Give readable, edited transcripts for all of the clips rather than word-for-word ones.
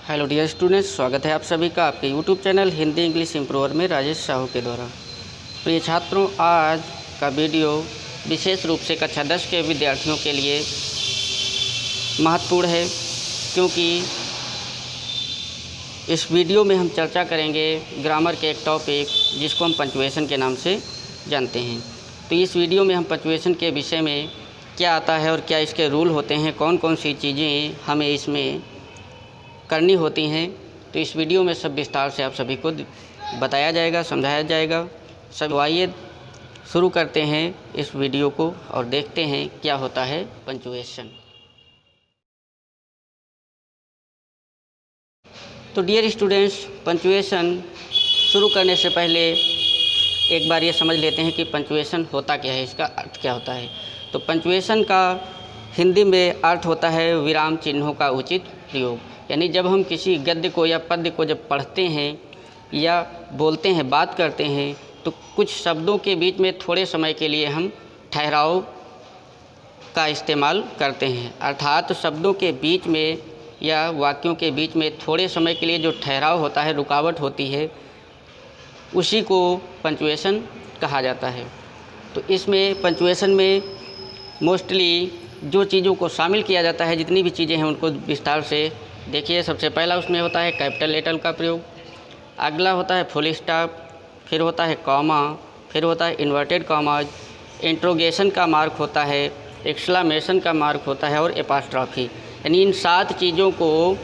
Hello dear students, स्वागत है आप सभी का आपके YouTube channel Hindi English improver में राजेश साहू के द्वारा। प्रिय छात्रों, आज का वीडियो विशेष रूप से कक्षा 10 के विद्यार्थियों के लिए महत्वपूर्ण है, क्योंकि इस वीडियो में हम चर्चा करेंगे ग्रामर के एक टॉपिक जिसको हम पंक्चुएशन के नाम से जानते हैं। तो इस वीडियो में हम पंक्चुएशन के विषय में क्या आता है और क्या इसके रूल होते हैं, कौन कौन सी चीज़ें हमें इसमें करनी होती हैं, तो इस वीडियो में सब विस्तार से आप सभी को बताया जाएगा, समझाया जाएगा। सब आइए शुरू करते हैं इस वीडियो को और देखते हैं क्या होता है पंक्चुएशन। तो डियर स्टूडेंट्स, पंक्चुएशन शुरू करने से पहले एक बार ये समझ लेते हैं कि पंक्चुएशन होता क्या है, इसका अर्थ क्या होता है। तो पंक्चुएशन का हिंदी में अर्थ होता है विराम चिन्हों का उचित प्रयोग। यानी जब हम किसी गद्य को या पद्य को जब पढ़ते हैं या बोलते हैं, बात करते हैं, तो कुछ शब्दों के बीच में थोड़े समय के लिए हम ठहराव का इस्तेमाल करते हैं। अर्थात शब्दों के बीच में या वाक्यों के बीच में थोड़े समय के लिए जो ठहराव होता है, रुकावट होती है, उसी को पंक्चुएशन कहा जाता है। तो इसमें पंक्चुएशन में मोस्टली जो चीज़ों को शामिल किया जाता है, जितनी भी चीज़ें हैं उनको विस्तार से देखिए। सबसे पहला उसमें होता है कैपिटल लेटर का प्रयोग, अगला होता है फुल स्टॉप, फिर होता है कॉमा, फिर होता है इन्वर्टेड कॉमा, इंट्रोगेशन का मार्क होता है, एक्सक्लेमेशन का मार्क होता है और एपॉस्ट्रॉफी। यानी इन 7 चीज़ों को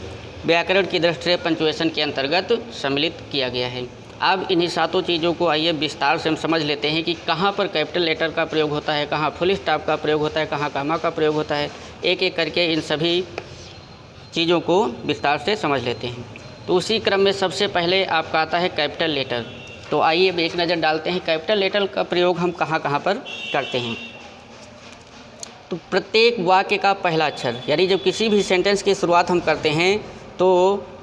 व्याकरण की दृष्टि से पंक्चुएशन के अंतर्गत सम्मिलित किया गया है। अब इन्हीं 7 चीज़ों को आइए विस्तार से हम समझ लेते हैं कि कहाँ पर कैपिटल लेटर का प्रयोग होता है, कहाँ फुल स्टॉप का प्रयोग होता है, कहाँ कॉमा का प्रयोग होता है। एक एक करके इन सभी चीज़ों को विस्तार से समझ लेते हैं। तो उसी क्रम में सबसे पहले आपका आता है कैपिटल लेटर। तो आइए अब एक नज़र डालते हैं कैपिटल लेटर का प्रयोग हम कहाँ कहाँ पर करते हैं। तो प्रत्येक वाक्य का पहला अक्षर, यानी जब किसी भी सेंटेंस की शुरुआत हम करते हैं तो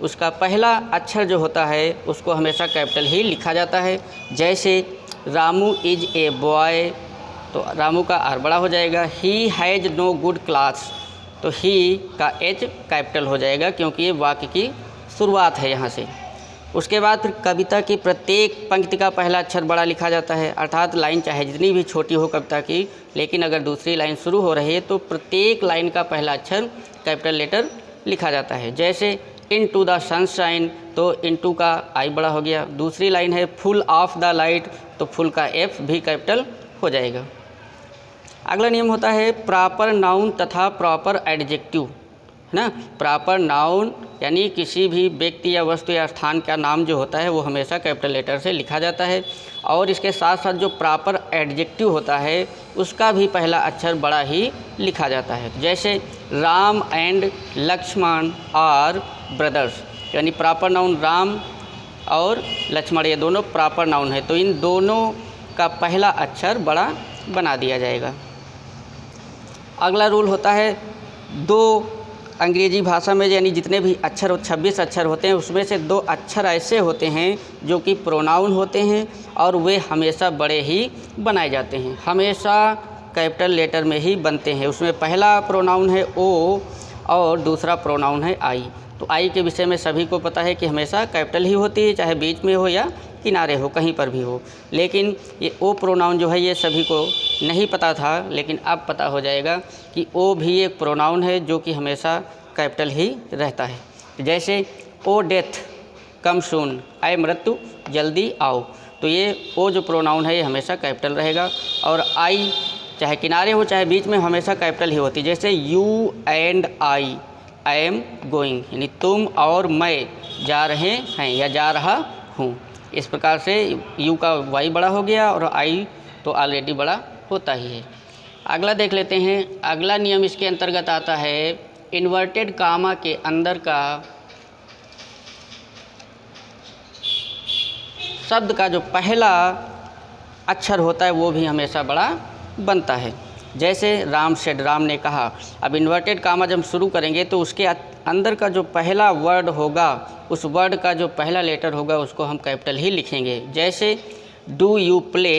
उसका पहला अक्षर जो होता है उसको हमेशा कैपिटल ही लिखा जाता है। जैसे रामू इज ए बॉय, तो रामू का आर बड़ा हो जाएगा। He has no good class, तो ही का एच कैपिटल हो जाएगा, क्योंकि ये वाक्य की शुरुआत है यहाँ से। उसके बाद फिर कविता की प्रत्येक पंक्ति का पहला अक्षर बड़ा लिखा जाता है। अर्थात लाइन चाहे जितनी भी छोटी हो कविता की, लेकिन अगर दूसरी लाइन शुरू हो रही है तो प्रत्येक लाइन का पहला अक्षर कैपिटल लेटर लिखा जाता है। जैसे इन टू द सनशाइन, तो इनटू का आई बड़ा हो गया। दूसरी लाइन है फुल ऑफ द लाइट, तो फुल का एफ भी कैपिटल हो जाएगा। अगला नियम होता है प्रॉपर नाउन तथा प्रॉपर एडजेक्टिव, है ना। प्रॉपर नाउन यानी किसी भी व्यक्ति या वस्तु या स्थान का नाम जो होता है वो हमेशा कैपिटल लेटर से लिखा जाता है। और इसके साथ साथ जो प्रॉपर एडजेक्टिव होता है उसका भी पहला अक्षर बड़ा ही लिखा जाता है। जैसे Ram and Lakshman are brothers, यानी प्रॉपर नाउन राम और लक्ष्मण, ये दोनों प्रॉपर नाउन है, तो इन दोनों का पहला अक्षर बड़ा बना दिया जाएगा। अगला रूल होता है 2 अंग्रेजी भाषा में यानी जितने भी अक्षर 26 अक्षर होते हैं उसमें से 2 अक्षर ऐसे होते हैं जो कि प्रोनाउन होते हैं और वे हमेशा बड़े ही बनाए जाते हैं, हमेशा कैपिटल लेटर में ही बनते हैं। उसमें पहला प्रोनाउन है ओ और दूसरा प्रोनाउन है आई। तो आई के विषय में सभी को पता है कि हमेशा कैपिटल ही होती है, चाहे बीच में हो या किनारे हो, कहीं पर भी हो। लेकिन ये ओ प्रोनाउन जो है ये सभी को नहीं पता था, लेकिन अब पता हो जाएगा कि ओ भी एक प्रोनाउन है जो कि हमेशा कैपिटल ही रहता है। जैसे ओ डेथ कम सून, आए मृत्यु जल्दी आओ, तो ये ओ जो प्रोनाउन है ये हमेशा कैपिटल रहेगा। और आई चाहे किनारे हो चाहे बीच में हमेशा कैपिटल ही होती है। जैसे you and I am going, यानी तुम और मैं जा रहे हैं या जा रहा हूँ। इस प्रकार से यू का वाई बड़ा हो गया और आई तो ऑलरेडी बड़ा होता ही है। अगला देख लेते हैं। अगला नियम इसके अंतर्गत आता है इन्वर्टेड कामा के अंदर का शब्द का जो पहला अक्षर होता है वो भी हमेशा बड़ा बनता है। जैसे राम सेड, राम ने कहा। अब इन्वर्टेड कामा जब शुरू करेंगे तो उसके अंदर का जो पहला वर्ड होगा, उस वर्ड का जो पहला लेटर होगा उसको हम कैपिटल ही लिखेंगे। जैसे डू यू प्ले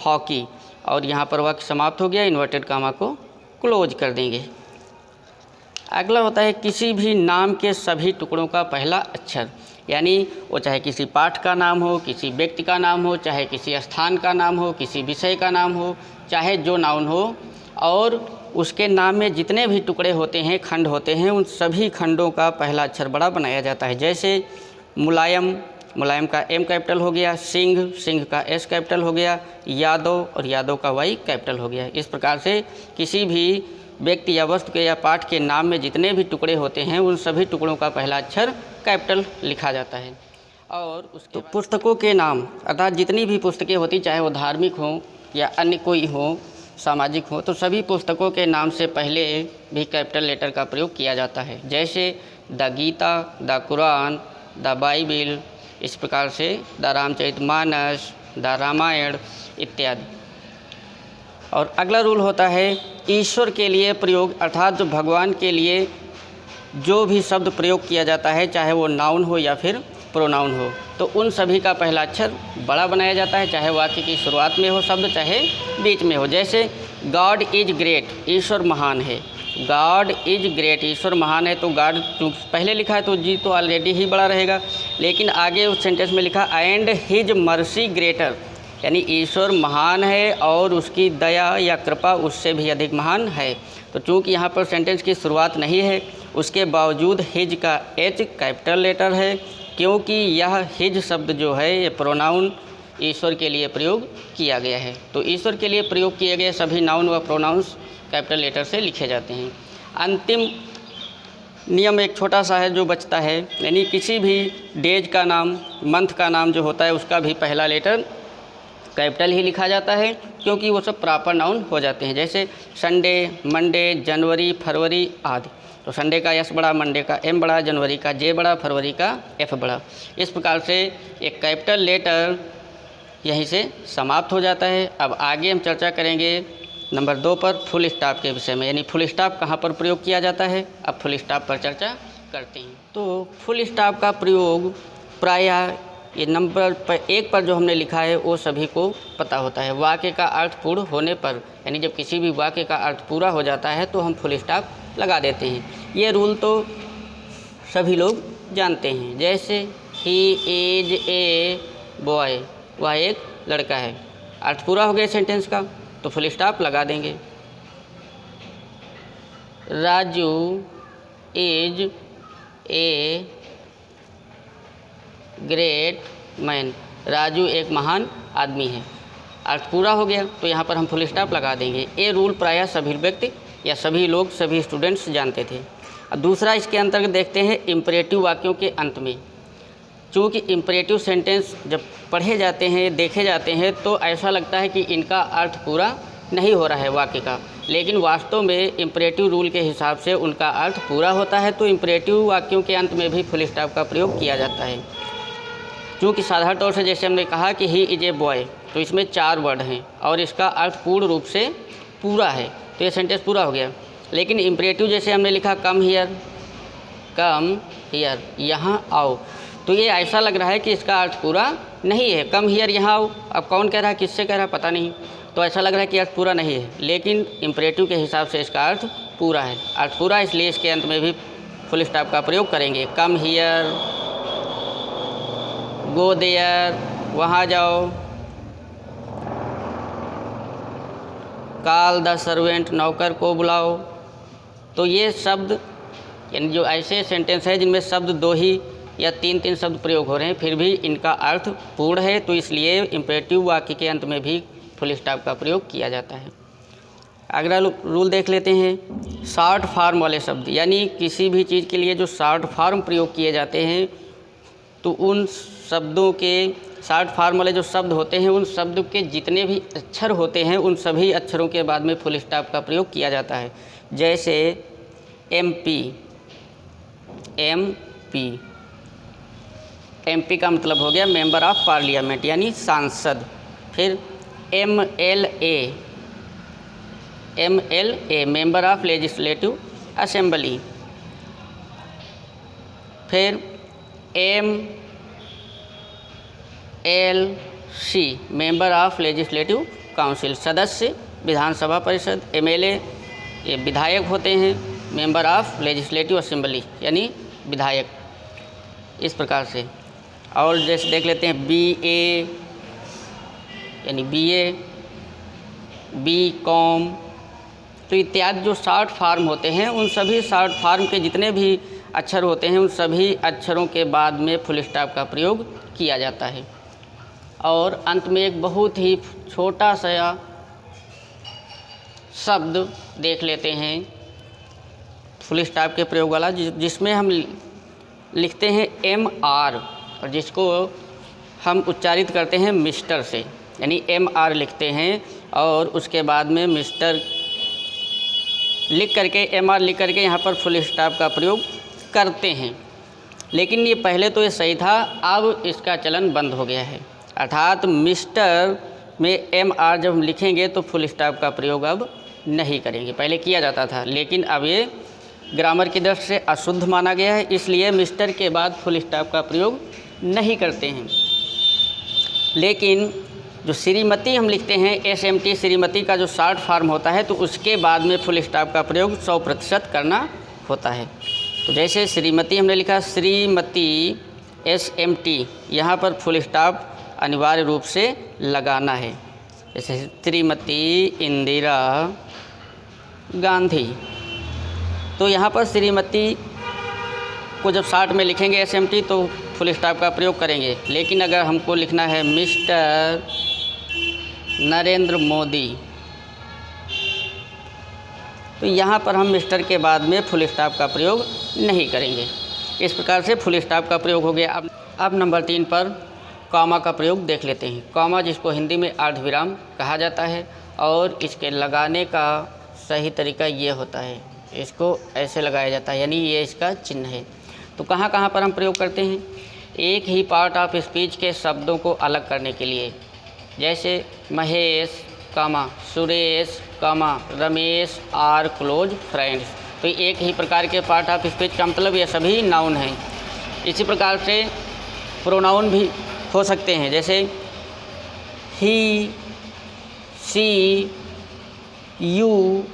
हॉकी, और यहाँ पर वाक्य समाप्त हो गया, इन्वर्टेड कामा को क्लोज कर देंगे। अगला होता है किसी भी नाम के सभी टुकड़ों का पहला अक्षर, यानी वो चाहे किसी पाठ का नाम हो, किसी व्यक्ति का नाम हो, चाहे किसी स्थान का नाम हो, किसी विषय का नाम हो, चाहे जो नाउन हो, और उसके नाम में जितने भी टुकड़े होते हैं, खंड होते हैं, उन सभी खंडों का पहला अक्षर बड़ा बनाया जाता है। जैसे मुलायम, मुलायम का एम कैपिटल हो गया, सिंह, सिंह का एस कैपिटल हो गया, यादव और यादव का वाई कैपिटल हो गया। इस प्रकार से किसी भी व्यक्ति या वस्तु के या पाठ के नाम में जितने भी टुकड़े होते हैं, उन सभी टुकड़ों का पहला अक्षर कैपिटल लिखा जाता है। और उसके पुस्तकों के नाम, अर्थात जितनी भी पुस्तकें होती, चाहे वो धार्मिक हों या अन्य कोई हो, सामाजिक हो, तो सभी पुस्तकों के नाम से पहले भी कैपिटल लेटर का प्रयोग किया जाता है। जैसे the Gita, the Quran, the Bible, इस प्रकार से द रामचरितमानस, द रामायण इत्यादि। और अगला रूल होता है ईश्वर के लिए प्रयोग, अर्थात जो भगवान के लिए जो भी शब्द प्रयोग किया जाता है, चाहे वो नाउन हो या फिर प्रोनाउन हो, तो उन सभी का पहला अक्षर बड़ा बनाया जाता है, चाहे वाक्य की शुरुआत में हो शब्द, चाहे बीच में हो। जैसे गॉड इज ग्रेट, ईश्वर महान है, गॉड इज ग्रेट, ईश्वर महान है, तो गॉड पहले लिखा है तो जी तो ऑलरेडी ही बड़ा रहेगा, लेकिन आगे उस सेंटेंस में लिखा एंड हिज मर्सी ग्रेटर, यानी ईश्वर महान है और उसकी दया या कृपा उससे भी अधिक महान है। तो चूँकि यहाँ पर सेंटेंस की शुरुआत नहीं है, उसके बावजूद हिज का एच कैपिटल लेटर है, क्योंकि यह हिज शब्द जो है ये प्रोनाउन ईश्वर के लिए प्रयोग किया गया है। तो ईश्वर के लिए प्रयोग किए गए सभी नाउन व प्रोनाउंस कैपिटल लेटर से लिखे जाते हैं। अंतिम नियम एक छोटा सा है जो बचता है, यानी किसी भी डेज का नाम, मंथ का नाम जो होता है, उसका भी पहला लेटर कैपिटल ही लिखा जाता है, क्योंकि वो सब प्रॉपर नाउन हो जाते हैं। जैसे संडे, मंडे, जनवरी, फरवरी आदि। तो संडे का एस बड़ा, मंडे का एम बड़ा, जनवरी का जे बड़ा, फरवरी का एफ बड़ा। इस प्रकार से एक कैपिटल लेटर यहीं से समाप्त हो जाता है। अब आगे हम चर्चा करेंगे नंबर 2 पर फुल स्टॉप के विषय में, यानी फुल स्टॉप कहाँ पर प्रयोग किया जाता है। अब फुल स्टॉप पर चर्चा करते हैं। तो फुल स्टॉप का प्रयोग प्रायः ये नंबर 1 पर जो हमने लिखा है वो सभी को पता होता है। वाक्य का अर्थ पूर्ण होने पर, यानी जब किसी भी वाक्य का अर्थ पूरा हो जाता है तो हम फुल स्टॉप लगा देते हैं। ये रूल तो सभी लोग जानते हैं। जैसे ही इज ए बॉय, वह एक लड़का है, अर्थ पूरा हो गया सेंटेंस का, तो फुल स्टॉप लगा देंगे। Raju is a great man, Raju एक महान आदमी है, अर्थ पूरा हो गया, तो यहाँ पर हम फुल स्टॉप लगा देंगे। ये रूल प्रायः सभी व्यक्ति या सभी लोग, सभी स्टूडेंट्स जानते थे। अब दूसरा इसके अंतर्गत देखते हैं इम्परेटिव वाक्यों के अंत में। चूँकि इम्परेटिव सेंटेंस जब पढ़े जाते हैं, देखे जाते हैं, तो ऐसा लगता है कि इनका अर्थ पूरा नहीं हो रहा है वाक्य का, लेकिन वास्तव में इम्परेटिव रूल के हिसाब से उनका अर्थ पूरा होता है। तो इम्परेटिव वाक्यों के अंत में भी फुल स्टॉप का प्रयोग किया जाता है। क्योंकि साधारण तौर से जैसे हमने कहा कि ही इज ए बॉय, तो इसमें 4 वर्ड हैं और इसका अर्थ पूर्ण रूप से पूरा है, तो ये सेंटेंस पूरा हो गया। लेकिन इम्परेटिव जैसे हमने लिखा कम हियर, यहाँ आओ, तो ये ऐसा लग रहा है कि इसका अर्थ पूरा नहीं है। कम हियर, यहाँ आओ, अब कौन कह रहा है, किससे कह रहा है, पता नहीं, तो ऐसा लग रहा है कि अर्थ पूरा नहीं है। लेकिन इम्परेटिव के हिसाब से इसका अर्थ पूरा है, अर्थ पूरा, इसलिए इसके अंत में भी फुल स्टॉप का प्रयोग करेंगे। कम हियर, गो देयर, वहाँ जाओ, कॉल द सर्वेंट, नौकर को बुलाओ। तो ये शब्द, यानी जो ऐसे सेंटेंस है जिनमें शब्द 2 ही या 3 शब्द प्रयोग हो रहे हैं, फिर भी इनका अर्थ पूर्ण है, तो इसलिए इम्परेटिव वाक्य के अंत में भी फुल स्टॉप का प्रयोग किया जाता है। अगला रूल देख लेते हैं शॉर्ट फॉर्म वाले शब्द, यानी किसी भी चीज़ के लिए जो शॉर्ट फॉर्म प्रयोग किए जाते हैं, तो उन शब्दों के शॉर्ट फॉर्म वाले जो शब्द होते हैं, उन शब्द के जितने भी अक्षर होते हैं, उन सभी अक्षरों के बाद में फुल स्टॉप का प्रयोग किया जाता है। जैसे MP, MP का मतलब हो गया मेंबर ऑफ पार्लियामेंट, यानी सांसद। फिर MLA, member of legislative assembly. फिर MLC, member of legislative council, सदस्य विधानसभा परिषद। MLA ये विधायक होते हैं, मेंबर ऑफ लेजिस्लेटिव असेंबली यानी विधायक, इस प्रकार से। और जैसे देख लेते हैं BA यानी BA, BCom, तो इत्यादि जो शॉर्ट फॉर्म होते हैं उन सभी शॉर्ट फॉर्म के जितने भी अक्षर होते हैं उन सभी अक्षरों के बाद में फुल स्टॉप का प्रयोग किया जाता है। और अंत में एक बहुत ही छोटा सा शब्द देख लेते हैं फुल स्टॉप के प्रयोग वाला, जिसमें हम लिखते हैं MR और जिसको हम उच्चारित करते हैं मिस्टर से, यानी MR लिखते हैं और उसके बाद में मिस्टर लिख करके MR लिख करके यहाँ पर फुल स्टॉप का प्रयोग करते हैं। लेकिन ये पहले तो ये सही था, अब इसका चलन बंद हो गया है। अर्थात मिस्टर में MR जब हम लिखेंगे तो फुल स्टॉप का प्रयोग अब नहीं करेंगे। पहले किया जाता था लेकिन अब ये ग्रामर की दृष्टि से अशुद्ध माना गया है, इसलिए मिस्टर के बाद फुल स्टॉप का प्रयोग नहीं करते हैं। लेकिन जो श्रीमती हम लिखते हैं SMT, श्रीमती का जो शॉर्ट फॉर्म होता है तो उसके बाद में फुल स्टॉप का प्रयोग 100% करना होता है। तो जैसे श्रीमती हमने लिखा श्रीमती SMT, यहाँ पर फुल स्टॉप अनिवार्य रूप से लगाना है। जैसे श्रीमती इंदिरा गांधी, तो यहाँ पर श्रीमती को जब शॉर्ट में लिखेंगे SMT तो फुल स्टॉप का प्रयोग करेंगे। लेकिन अगर हमको लिखना है मिस्टर नरेंद्र मोदी तो यहाँ पर हम मिस्टर के बाद में फुल स्टॉप का प्रयोग नहीं करेंगे। इस प्रकार से फुल स्टॉप का प्रयोग हो गया। अब नंबर 3 पर कॉमा का प्रयोग देख लेते हैं। कॉमा जिसको हिंदी में अर्धविराम कहा जाता है और इसके लगाने का सही तरीका ये होता है, इसको ऐसे लगाया जाता है, यानी ये इसका चिन्ह है। तो कहाँ कहाँ पर हम प्रयोग करते हैं? एक ही पार्ट ऑफ स्पीच के शब्दों को अलग करने के लिए, जैसे महेश कामा सुरेश कामा रमेश आर क्लोज फ्रेंड्स, तो एक ही प्रकार के पार्ट ऑफ स्पीच का मतलब ये सभी नाउन हैं। इसी प्रकार से प्रोनाउन भी हो सकते हैं, जैसे ही, सी, यू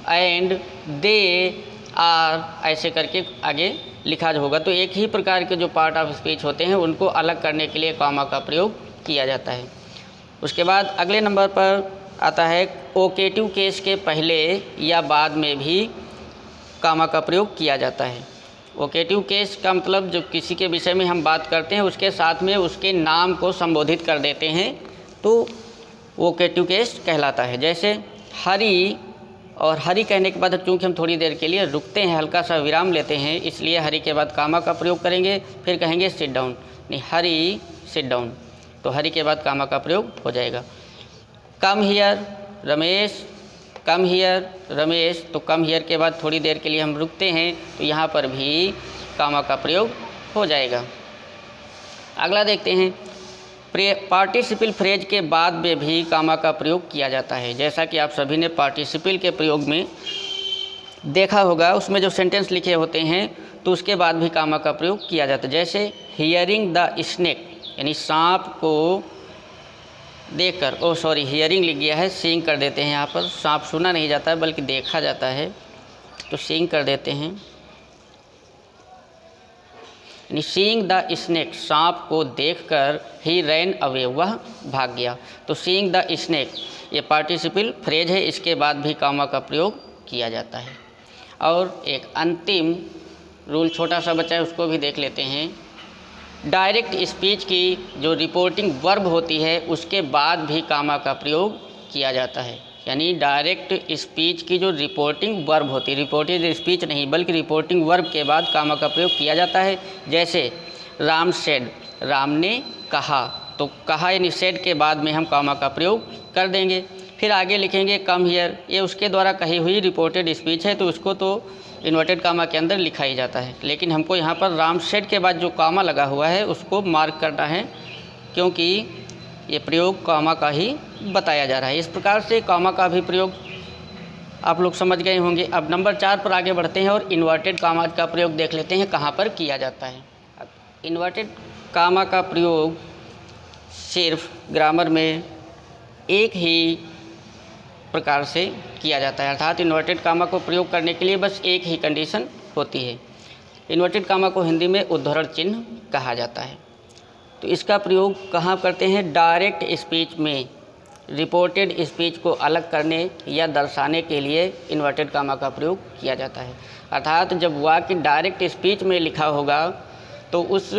एंड दे आर, ऐसे करके आगे लिखा होगा। तो एक ही प्रकार के जो पार्ट ऑफ स्पीच होते हैं उनको अलग करने के लिए कॉमा का प्रयोग किया जाता है। उसके बाद अगले नंबर पर आता है ओकेटिव केस के पहले या बाद में भी कॉमा का प्रयोग किया जाता है। ओकेटिव केस का मतलब जो किसी के विषय में हम बात करते हैं उसके साथ में उसके नाम को संबोधित कर देते हैं तो ओकेटिव केस कहलाता है। जैसे हरी, और हरी कहने के बाद चूँकि हम थोड़ी देर के लिए रुकते हैं, हल्का सा विराम लेते हैं, इसलिए हरी के बाद कामा का प्रयोग करेंगे। फिर कहेंगे सिट डाउन, नहीं हरी सिट डाउन, तो हरी के बाद कामा का प्रयोग हो जाएगा। Come here Ramesh, come here Ramesh, तो कम हियर के बाद थोड़ी देर के लिए हम रुकते हैं तो यहाँ पर भी कामा का प्रयोग हो जाएगा। अगला देखते हैं पार्टिसिपल फ्रेज के बाद में भी कामा का प्रयोग किया जाता है। जैसा कि आप सभी ने पार्टिसिपल के प्रयोग में देखा होगा, उसमें जो सेंटेंस लिखे होते हैं तो उसके बाद भी कामा का प्रयोग किया जाता है। जैसे हियरिंग द स्नेक, यानी सांप को देखकर, हियरिंग लिख गया है, सीइंग कर देते हैं। यहाँ पर सांप सुना नहीं जाता है बल्कि देखा जाता है, तो सीइंग कर देते हैं। यानी सीइंग द स्नेक, सांप को देखकर, ही रैन अवे, वह भाग गया। तो सीइंग द स्नेक ये पार्टिसिपल फ्रेज है, इसके बाद भी कामा का प्रयोग किया जाता है। और एक अंतिम रूल छोटा सा बचा है, उसको भी देख लेते हैं। डायरेक्ट स्पीच की जो रिपोर्टिंग वर्ब होती है उसके बाद भी कामा का प्रयोग किया जाता है। यानी डायरेक्ट स्पीच की जो रिपोर्टिंग वर्ब होती है, रिपोर्टेड स्पीच नहीं बल्कि रिपोर्टिंग वर्ब के बाद कामा का प्रयोग किया जाता है। जैसे राम सेड, राम ने कहा, तो कहा यानी सेड के बाद में हम कामा का प्रयोग कर देंगे। फिर आगे लिखेंगे कम हियर, ये उसके द्वारा कही हुई रिपोर्टेड स्पीच है तो उसको तो इन्वर्टेड कामा के अंदर लिखा ही जाता है। लेकिन हमको यहाँ पर राम सेड के बाद जो कामा लगा हुआ है उसको मार्क करना है, क्योंकि ये प्रयोग कामा का ही बताया जा रहा है। इस प्रकार से कामा का भी प्रयोग आप लोग समझ गए होंगे। अब नंबर 4 पर आगे बढ़ते हैं और इन्वर्टेड कामा का प्रयोग देख लेते हैं कहाँ पर किया जाता है। इन्वर्टेड कामा का प्रयोग सिर्फ ग्रामर में एक ही प्रकार से किया जाता है। अर्थात इन्वर्टेड कामा को प्रयोग करने के लिए बस एक ही कंडीशन होती है। इन्वर्टेड कामा को हिंदी में उद्धरण चिन्ह कहा जाता है। तो इसका प्रयोग कहाँ करते हैं? डायरेक्ट स्पीच में रिपोर्टेड स्पीच को अलग करने या दर्शाने के लिए इन्वर्टेड कामा का प्रयोग किया जाता है। अर्थात जब वाक्य डायरेक्ट स्पीच में लिखा होगा तो उस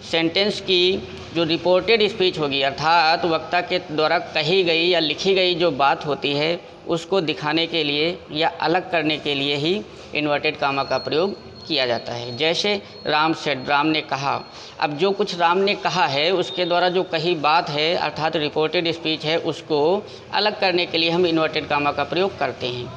सेंटेंस की जो रिपोर्टेड स्पीच होगी, अर्थात वक्ता के द्वारा कही गई या लिखी गई जो बात होती है उसको दिखाने के लिए या अलग करने के लिए ही इन्वर्टेड कामा का प्रयोग किया जाता है। जैसे राम सेड, राम ने कहा। अब जो कुछ राम ने कहा है उसके द्वारा जो कही बात है अर्थात रिपोर्टेड स्पीच है, उसको अलग करने के लिए हम इन्वर्टेड कामा का प्रयोग करते हैं।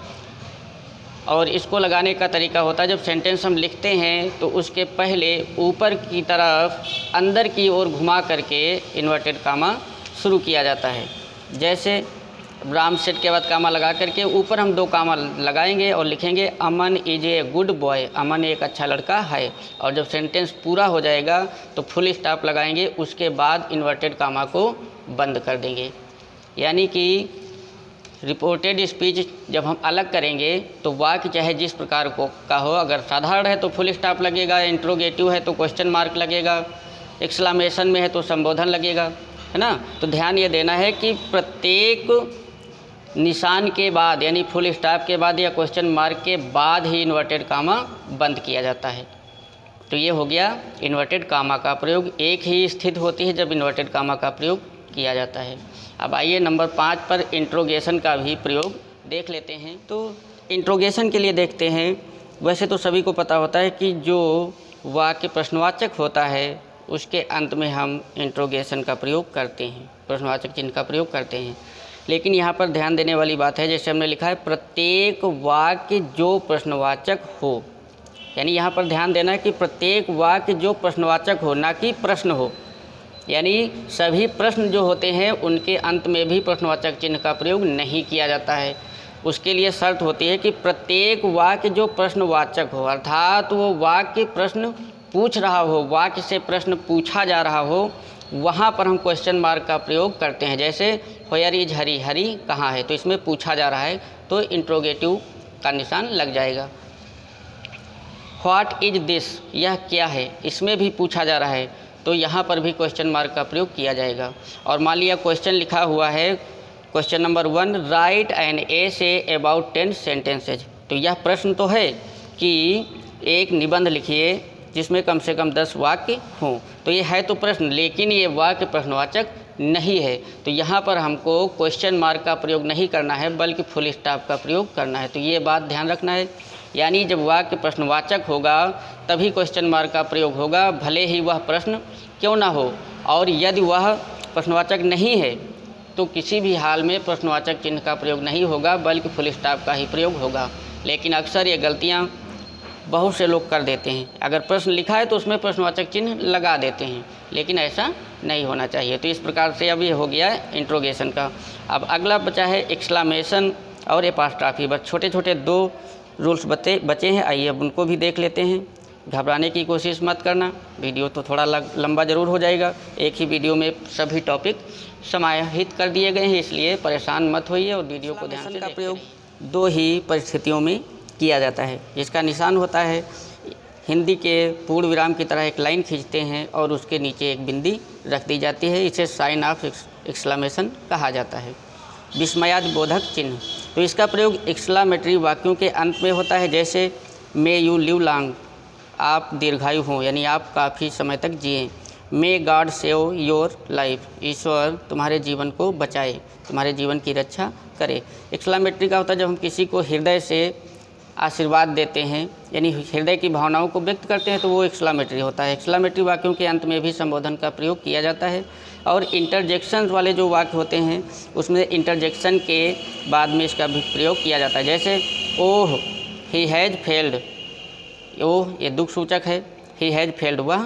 और इसको लगाने का तरीका होता है, जब सेंटेंस हम लिखते हैं तो उसके पहले ऊपर की तरफ अंदर की ओर घुमा करके इन्वर्टेड कामा शुरू किया जाता है। जैसे राम सेट के बाद कामा लगा करके ऊपर हम 2 कामा लगाएंगे और लिखेंगे अमन इज ए गुड बॉय, अमन एक अच्छा लड़का है। और जब सेंटेंस पूरा हो जाएगा तो फुल स्टॉप लगाएंगे, उसके बाद इन्वर्टेड कामा को बंद कर देंगे। यानी कि रिपोर्टेड स्पीच जब हम अलग करेंगे तो वाक्य चाहे जिस प्रकार का हो, अगर साधारण है तो फुल स्टॉप लगेगा, इंट्रोगेटिव है तो क्वेश्चन मार्क लगेगा, एक्सक्लामेशन में है तो संबोधन लगेगा, है ना। तो ध्यान ये देना है कि प्रत्येक निशान के बाद यानी फुल स्टॉप के बाद या क्वेश्चन मार्क के बाद ही इन्वर्टेड कामा बंद किया जाता है। तो ये हो गया इन्वर्टेड कामा का प्रयोग। एक ही स्थिति होती है जब इन्वर्टेड कामा का प्रयोग किया जाता है। अब आइए नंबर 5 पर इंट्रोगेशन का भी प्रयोग देख लेते हैं। तो इंट्रोगेशन के लिए देखते हैं। वैसे तो सभी को पता होता है कि जो वाक्य प्रश्नवाचक होता है उसके अंत में हम इंट्रोगेशन का प्रयोग करते हैं, प्रश्नवाचक चिन्ह का प्रयोग करते हैं। लेकिन यहाँ पर ध्यान देने वाली बात है, जैसे हमने लिखा है प्रत्येक वाक्य जो प्रश्नवाचक हो, यानी यहाँ पर ध्यान देना है कि प्रत्येक वाक्य जो प्रश्नवाचक हो, ना कि प्रश्न हो। यानी सभी प्रश्न जो होते हैं उनके अंत में भी प्रश्नवाचक चिन्ह का प्रयोग नहीं किया जाता है। उसके लिए शर्त होती है कि प्रत्येक वाक्य जो प्रश्नवाचक हो, अर्थात वो वाक्य प्रश्न पूछ रहा हो, वाक्य से प्रश्न पूछा जा रहा हो, वहाँ पर हम क्वेश्चन मार्क का प्रयोग करते हैं। जैसे व्हेयर इज हरी, हरी कहाँ है, तो इसमें पूछा जा रहा है तो इंट्रोगेटिव का निशान लग जाएगा। व्हाट इज दिस, यह क्या है, इसमें भी पूछा जा रहा है तो यहाँ पर भी क्वेश्चन मार्क का प्रयोग किया जाएगा। और मान लिया क्वेश्चन लिखा हुआ है, question number 1, right an essay about 10 sentences. तो यह प्रश्न तो है कि एक निबंध लिखिए जिसमें कम से कम 10 वाक्य हों। तो ये है तो प्रश्न, लेकिन ये वाक्य प्रश्नवाचक नहीं है। तो यहाँ पर हमको क्वेश्चन मार्क का प्रयोग नहीं करना है बल्कि फुल स्टॉप का प्रयोग करना है। तो ये बात ध्यान रखना है। यानी जब वाक्य प्रश्नवाचक होगा तभी क्वेश्चन मार्क का प्रयोग होगा, भले ही वह प्रश्न क्यों ना हो। और यदि वह प्रश्नवाचक नहीं है तो किसी भी हाल में प्रश्नवाचक चिन्ह का प्रयोग नहीं होगा बल्कि फुल स्टॉप का ही प्रयोग होगा। लेकिन अक्सर ये गलतियाँ बहुत से लोग कर देते हैं। अगर प्रश्न लिखा है तो उसमें प्रश्नवाचक चिन्ह लगा देते हैं, लेकिन ऐसा नहीं होना चाहिए। तो इस प्रकार से अब ये हो गया इंट्रोगेशन का। अब अगला बचा है एक्सक्लामेशन और एपॉस्ट्रॉफी। बस छोटे छोटे 2 रूल्स बचे हैं। आइए अब उनको भी देख लेते हैं। घबराने की कोशिश मत करना, वीडियो तो थोड़ा लंबा ज़रूर हो जाएगा। एक ही वीडियो में सभी टॉपिक समाहित कर दिए गए हैं, इसलिए परेशान मत होइए और वीडियो को ध्यान से। का प्रयोग 2 ही परिस्थितियों में किया जाता है, जिसका निशान होता है हिंदी के पूर्ण विराम की तरह एक लाइन खींचते हैं और उसके नीचे एक बिंदी रख दी जाती है। इसे साइन ऑफ एक्सक्लामेशन कहा जाता है, विस्मयादिबोधक चिन्ह। तो इसका प्रयोग एक्सक्लामेटरी वाक्यों के अंत में होता है। जैसे मे यू लिव लॉन्ग, आप दीर्घायु हों, यानी आप काफ़ी समय तक जिएँ। May God save your life, ईश्वर तुम्हारे जीवन को बचाए, तुम्हारे जीवन की रक्षा करे। एक्सक्लामेटरी का होता है जब हम किसी को हृदय से आशीर्वाद देते हैं, यानी हृदय की भावनाओं को व्यक्त करते हैं, तो वो एक्सक्लामेटरी होता है। एक्सक्लामेटरी वाक्यों के अंत में भी संबोधन का प्रयोग किया जाता है। और इंटरजेक्शन वाले जो वाक्य होते हैं उसमें इंटरजेक्शन के बाद में इसका भी प्रयोग किया जाता है। जैसे ओह ही हैज़ फेल्ड, ओह ये दुख सूचक है, ही हैज़ फेल्ड वह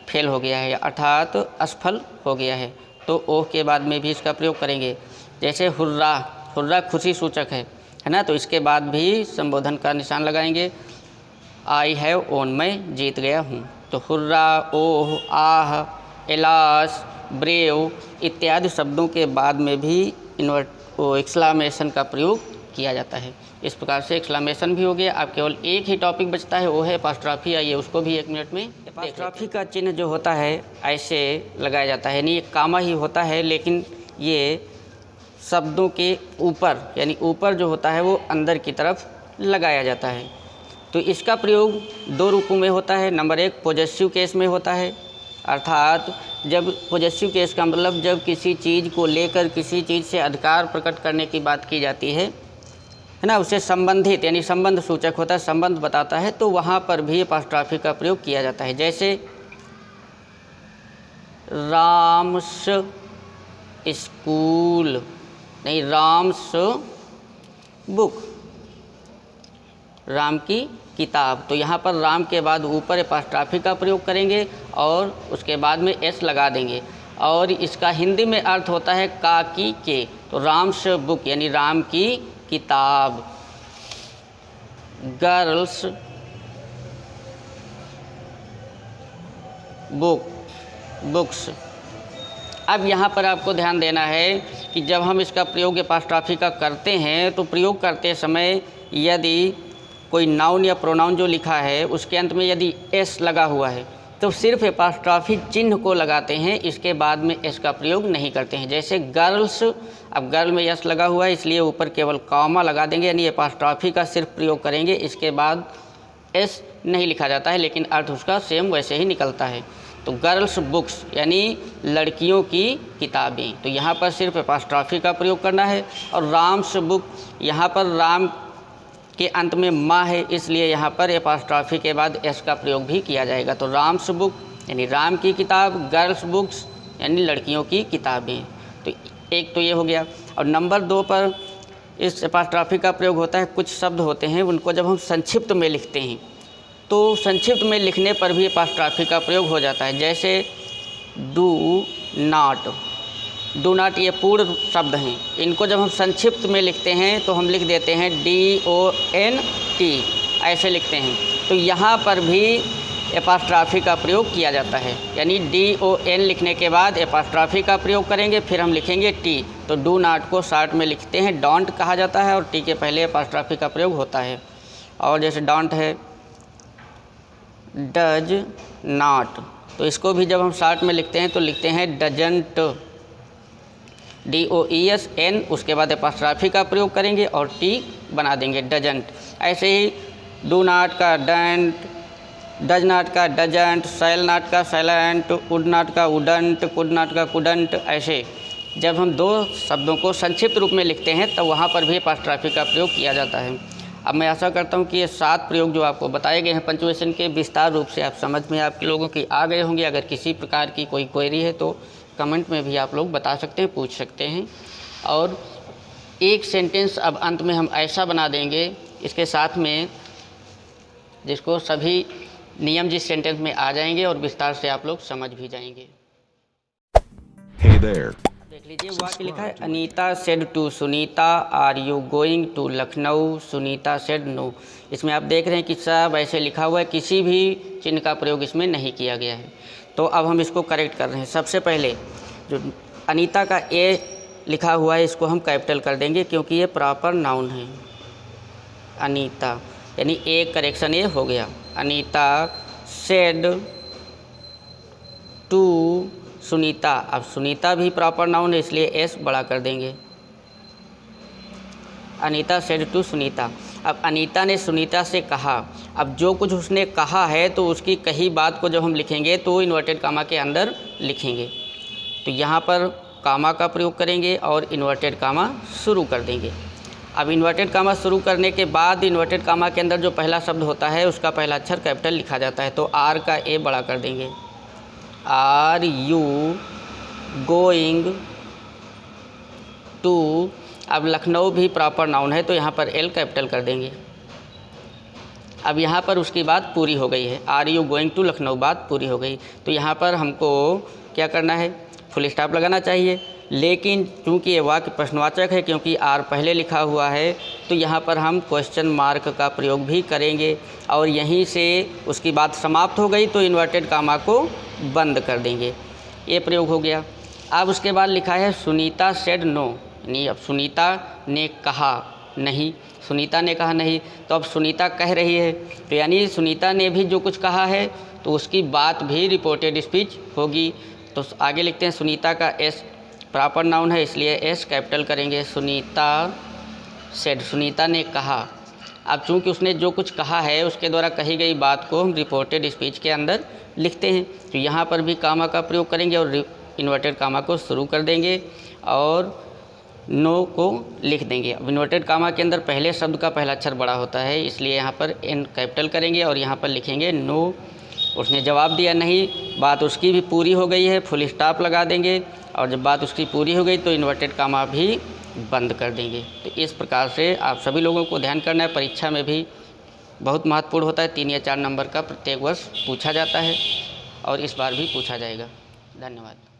फेल हो गया है, अर्थात असफल हो गया है, तो ओह के बाद में भी इसका प्रयोग करेंगे। जैसे हुर्रा, हुर्रा खुशी सूचक है ना, तो इसके बाद भी संबोधन का निशान लगाएंगे। आई हैव ओन, मैं जीत गया हूँ। तो हुर्रा, ओह, आह, एलास, ब्रेव इत्यादि शब्दों के बाद में भी एक्सक्लामेशन का प्रयोग किया जाता है। इस प्रकार से एक्सक्लेमेशन भी हो गया। अब केवल एक ही टॉपिक बचता है, वो है एपॉस्ट्रॉफी। आइए उसको भी 1 मिनट में। एपॉस्ट्रॉफी का चिन्ह जो होता है ऐसे लगाया जाता है, यानी एक कामा ही होता है, लेकिन ये शब्दों के ऊपर, यानी ऊपर जो होता है वो अंदर की तरफ लगाया जाता है। तो इसका प्रयोग 2 रूपों में होता है। नंबर 1 पॉजेसिव केस में होता है, अर्थात जब पॉजेसिव केस का मतलब जब किसी चीज़ को लेकर किसी चीज़ से अधिकार प्रकट करने की बात की जाती है ना, उससे संबंधित यानी संबंध सूचक होता है, संबंध बताता है, तो वहाँ पर भी एपॉस्ट्रॉफी का प्रयोग किया जाता है। जैसे राम्स स्कूल, नहीं राम्स बुक, राम की किताब। तो यहाँ पर राम के बाद ऊपर एपॉस्ट्रॉफी का प्रयोग करेंगे और उसके बाद में एस लगा देंगे, और इसका हिंदी में अर्थ होता है का की के। तो राम्स बुक यानी राम की किताब। Girls book, books. अब यहाँ पर आपको ध्यान देना है कि जब हम इसका प्रयोग एपॉस्ट्रॉफी का करते हैं तो प्रयोग करते समय यदि कोई नाउन या प्रोनाउन जो लिखा है उसके अंत में यदि एस लगा हुआ है तो सिर्फ एपॉस्ट्रॉफी चिन्ह को लगाते हैं, इसके बाद में एस का प्रयोग नहीं करते हैं। जैसे गर्ल्स, अब गर्ल में एस लगा हुआ है इसलिए ऊपर केवल कॉमा लगा देंगे, यानी एपॉस्ट्रॉफी का सिर्फ प्रयोग करेंगे, इसके बाद एस नहीं लिखा जाता है, लेकिन अर्थ उसका सेम वैसे ही निकलता है। तो गर्ल्स बुक्स यानी लड़कियों की किताबें, तो यहाँ पर सिर्फ एपॉस्ट्रॉफी का प्रयोग करना है। और राम्स बुक, यहाँ पर राम के अंत में माँ है, इसलिए यहाँ पर एपॉस्ट्रॉफी के बाद एस का प्रयोग भी किया जाएगा। तो राम्स बुक यानी राम की किताब, गर्ल्स बुक्स यानी लड़कियों की किताबें। तो एक तो ये हो गया। और नंबर 2 पर इस एपॉस्ट्रॉफी का प्रयोग होता है, कुछ शब्द होते हैं उनको जब हम संक्षिप्त में लिखते हैं तो संक्षिप्त में लिखने पर भी एपॉस्ट्रॉफी का प्रयोग हो जाता है। जैसे डू नॉट, डू नॉट ये पूर्ण शब्द हैं, इनको जब हम संक्षिप्त में लिखते हैं तो हम लिख देते हैं DONT, ऐसे लिखते हैं। तो यहाँ पर भी एपॉस्ट्रॉफी का प्रयोग किया जाता है, यानी DON लिखने के बाद एपॉस्ट्रॉफी का प्रयोग करेंगे, फिर हम लिखेंगे T। तो डू नॉट को शॉर्ट में लिखते हैं डोंट कहा जाता है, और T के पहले एपॉस्ट्रॉफी का प्रयोग होता है। और जैसे डोंट है डज नॉट, तो इसको भी जब हम शॉर्ट में लिखते हैं तो लिखते हैं डजंट, DOESN, उसके बाद एपॉस्ट्रॉफी का प्रयोग करेंगे और T बना देंगे डजंट। ऐसे ही डू नॉट का डंट, डज नॉट का डजंट, शैल नॉट का शैलेंट, वुड नॉट का वुडंट, कुड नॉट का कुडंट। ऐसे जब हम 2 शब्दों को संक्षिप्त रूप में लिखते हैं तब वहाँ पर भी एपॉस्ट्रॉफी का प्रयोग किया जाता है। अब मैं आशा करता हूँ कि ये 7 प्रयोग जो आपको बताए गए हैं पंक्चुएशन के, विस्तार रूप से आप समझ में आप लोगों की आ गए होंगे। अगर किसी प्रकार की कोई क्वेरी है तो कमेंट में भी आप लोग बता सकते हैं, पूछ सकते हैं। और एक सेंटेंस अब अंत में हम ऐसा बना देंगे इसके साथ में जिसको सभी नियम जिस सेंटेंस में आ जाएंगे और विस्तार से आप लोग समझ भी जाएंगे। Hey there. देख लीजिए, वाक्य लिखा है Anita said to Sunita are you going to Lucknow, Sunita said no. इसमें आप देख रहे हैं कि सब ऐसे लिखा हुआ है, किसी भी चिन्ह का प्रयोग इसमें नहीं किया गया है। तो अब हम इसको करेक्ट कर रहे हैं। सबसे पहले जो अनीता का ए लिखा हुआ है इसको हम कैपिटल कर देंगे क्योंकि ये प्रॉपर नाउन है। अनीता यानी एक करेक्शन ये हो गया। अनीता सेड टू सुनीता, अब सुनीता भी प्रॉपर नाउन है इसलिए एस बड़ा कर देंगे। अनीता सेड टू सुनीता, अब अनीता ने सुनीता से कहा। अब जो कुछ उसने कहा है तो उसकी कही बात को जब हम लिखेंगे तो इन्वर्टेड कामा के अंदर लिखेंगे। तो यहाँ पर कामा का प्रयोग करेंगे और इन्वर्टेड कामा शुरू कर देंगे। अब इन्वर्टेड कामा शुरू करने के बाद इन्वर्टेड कामा के अंदर जो पहला शब्द होता है उसका पहला अक्षर कैपिटल लिखा जाता है। तो आर का ए बड़ा कर देंगे। आर यू गोइंग टू, अब लखनऊ भी प्रॉपर नाउन है तो यहाँ पर एल कैपिटल कर देंगे। अब यहाँ पर उसकी बात पूरी हो गई है। Are you going to Lucknow बात पूरी हो गई। तो यहाँ पर हमको क्या करना है, फुल स्टॉप लगाना चाहिए। लेकिन चूँकि ये वाक्य प्रश्नवाचक है क्योंकि आर पहले लिखा हुआ है तो यहाँ पर हम क्वेश्चन मार्क का प्रयोग भी करेंगे और यहीं से उसकी बात समाप्त हो गई तो इन्वर्टेड कामा को बंद कर देंगे। ये प्रयोग हो गया। अब उसके बाद लिखा है सुनीता सेड नो, यानी अब सुनीता ने कहा नहीं। सुनीता ने कहा नहीं, तो अब सुनीता कह रही है, तो यानी सुनीता ने भी जो कुछ कहा है तो उसकी बात भी रिपोर्टेड स्पीच होगी। तो आगे लिखते हैं, सुनीता का एस प्रॉपर नाउन है इसलिए एस कैपिटल करेंगे। सुनीता सेड, सुनीता ने कहा। अब चूंकि उसने जो कुछ कहा है उसके द्वारा कही गई बात को हम रिपोर्टेड स्पीच के अंदर लिखते हैं, तो यहाँ पर भी कामा का प्रयोग करेंगे और इन्वर्टेड कामा को शुरू कर देंगे और नो को लिख देंगे। अब इन्वर्टेड कामा के अंदर पहले शब्द का पहला अक्षर बड़ा होता है इसलिए यहाँ पर एन कैपिटल करेंगे और यहाँ पर लिखेंगे नो। उसने जवाब दिया नहीं, बात उसकी भी पूरी हो गई है, फुल स्टॉप लगा देंगे और जब बात उसकी पूरी हो गई तो इन्वर्टेड कामा भी बंद कर देंगे। तो इस प्रकार से आप सभी लोगों को ध्यान करना है, परीक्षा में भी बहुत महत्वपूर्ण होता है। 3 या 4 नंबर का प्रत्येक वर्ष पूछा जाता है और इस बार भी पूछा जाएगा। धन्यवाद।